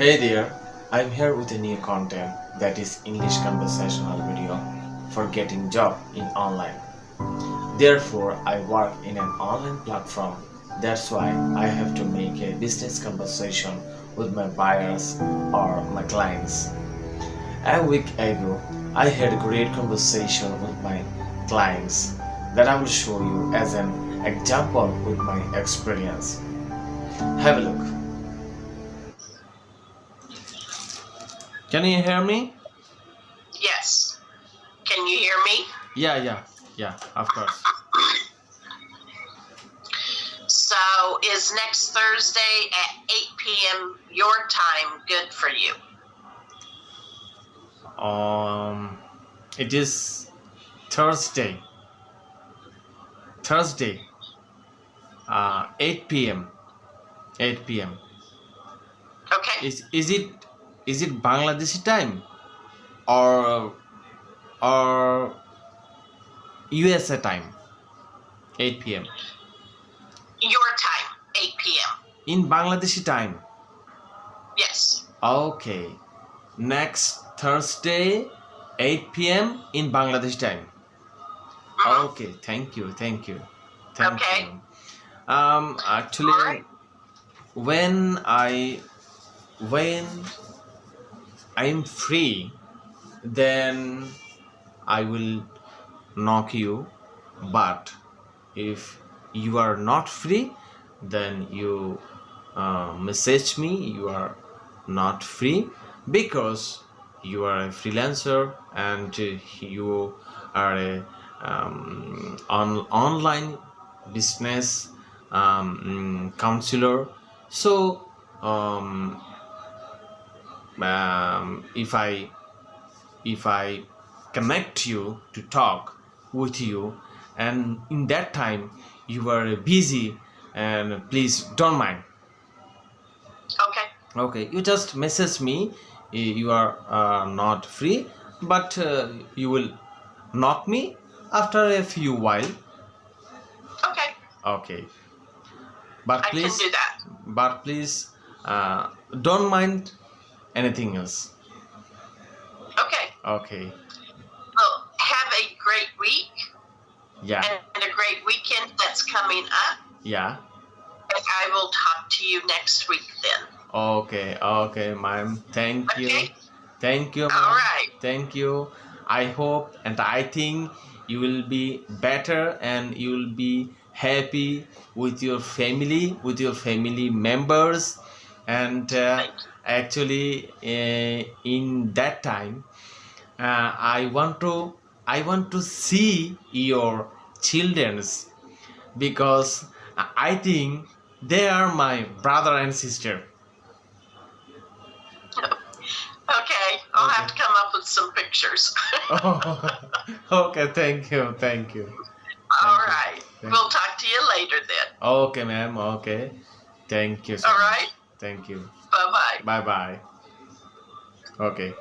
Hey there, I'm here with a new content that is English conversational video for getting job in online. Therefore, I work in an online platform. That's why I have to make a business conversation with my buyers or my clients. A week ago, I had a great conversation with my clients that I will show you as an example with my experience. Have a look. Can you hear me? Yes. Can you hear me? Yeah, of course. So is next Thursday at 8 p.m. your time good for you? It is Thursday. 8 p.m. 8 p.m. Okay. Is it Bangladeshi time or USA time? 8 p.m. Your time, 8 p.m. In Bangladeshi time. Yes. Okay. Next Thursday, 8 p.m. in Bangladesh time. Mhm. Okay, thank you. Okay. You. Actually, All right. when I'm free, then I will knock you. But if you are not free, then you message me. You are not free because you are a freelancer and you are a online business counselor. So if I connect you to talk with you, and in that time you are busy, and please don't mind. Okay, you just message me. You are not free, but you will knock me after a few while. Okay. Okay, but I can do that. please don't mind anything else. Okay. Okay. Well, have a great week Yeah. and a great weekend that's coming up. Yeah. And I will talk to you next week then. Okay, ma'am. Thank you. Okay. Thank you, ma'am. All right. Thank you. I hope and I think you will be better and you will be happy with your family members. And Thank you. actually, in that time, I want to see your childrens, because I think they are my brother and sister. Okay. I'll have to come up with some pictures. Okay, thank you. All Thank right. you. We'll talk to you later then. Okay, ma'am. Okay. Thank you so All much. right. Thank you. Bye-bye. Bye bye. Okay.